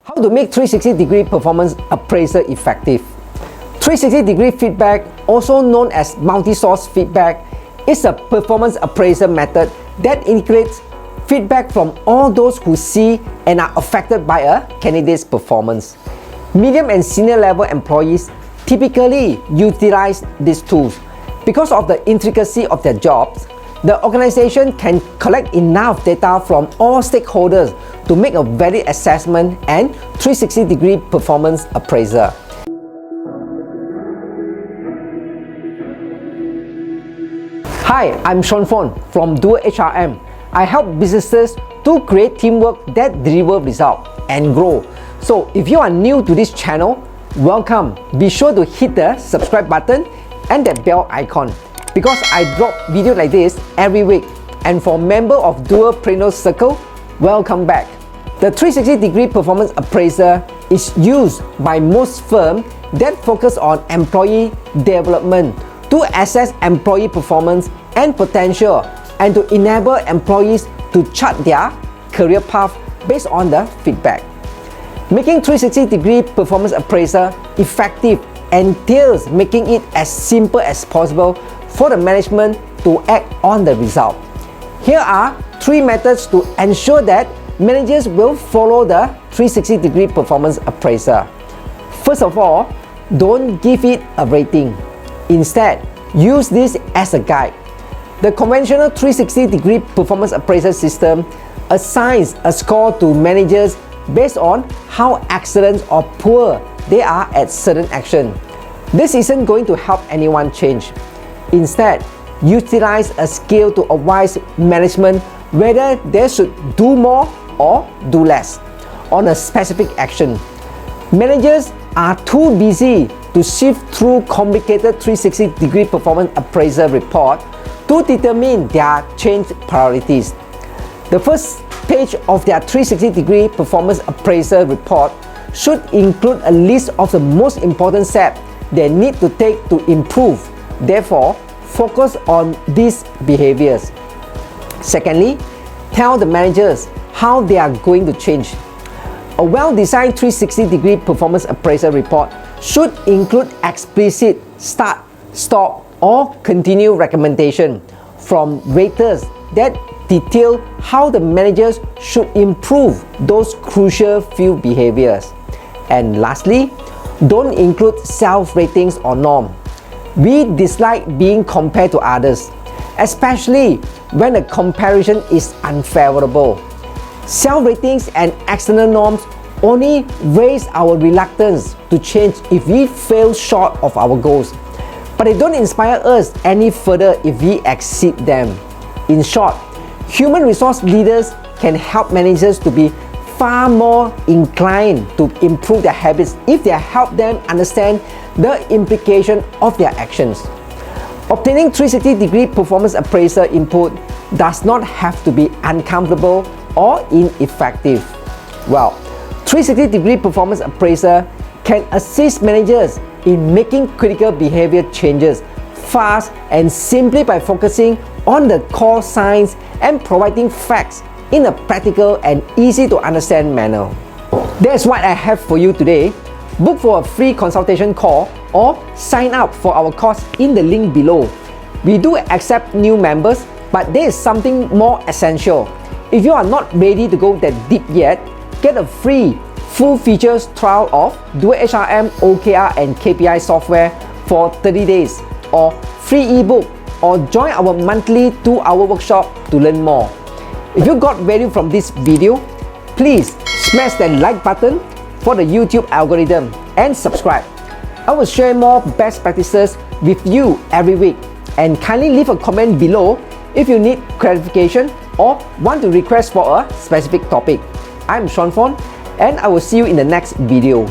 How to make 360-degree performance appraisal effective. 360-degree feedback, also known as multi-source feedback, is a performance appraisal method that integrates feedback from all those who see and are affected by a candidate's performance. Medium and senior level employees typically utilize these tools. Because of the intricacy of their jobs, the organization can collect enough data from all stakeholders to make a valid assessment and 360-degree performance appraisal. Hi, I'm Sean from Dual HRM. I help businesses to create teamwork that deliver results and grow. So if you are new to this channel, welcome. Be sure to hit the subscribe button and that bell icon, because I drop videos like this every week. And for member of Dualpreneur Circle, welcome back. The 360-degree performance appraiser is used by most firms that focus on employee development to assess employee performance and potential, and to enable employees to chart their career path based on the feedback. Making 360-degree performance appraisal effective entails making it as simple as possible for the management to act on the result. Here are 3 methods to ensure that managers will follow the 360-degree performance appraisal. First of all, don't give it a rating. Instead, use this as a guide. The conventional 360-degree performance appraisal system assigns a score to managers based on how excellent or poor they are at certain action. This isn't going to help anyone change. Instead, utilize a scale to advise management whether they should do more or do less on a specific action. Managers are too busy to sift through complicated 360-degree performance appraisal report to determine their change priorities. The first page of their 360-degree performance appraisal report should include a list of the most important steps they need to take to improve. Therefore, focus on these behaviors. Secondly, tell the managers how they are going to change. A well-designed 360-degree performance appraisal report should include explicit start, stop, or continue recommendation from raters that detail how the managers should improve those crucial few behaviors. And lastly, don't include self-ratings or norm. We dislike being compared to others, especially when the comparison is unfavorable. Self-ratings and external norms only raise our reluctance to change if we fail short of our goals, but they don't inspire us any further if we exceed them. In short, human resource leaders can help managers to be far more inclined to improve their habits if they help them understand the implication of their actions. Obtaining 360-degree performance appraisal input does not have to be uncomfortable or ineffective. Well, 360-degree performance appraisal can assist managers in making critical behavior changes fast and simply by focusing on the core signs and providing facts in a practical and easy to understand manner. That's what I have for you today. Book for a free consultation call or sign up for our course in the link below. We do accept new members, but there is something more essential. If you are not ready to go that deep yet, get a free full features trial of Dual HRM, OKR and KPI software for 30 days, or free ebook, or join our monthly 2-hour workshop to learn more. If you got value from this video, please smash that like button for the YouTube algorithm and subscribe. I will share more best practices with you every week, and kindly leave a comment below if you need clarification or want to request for a specific topic. I'm Sean, and I will see you in the next video.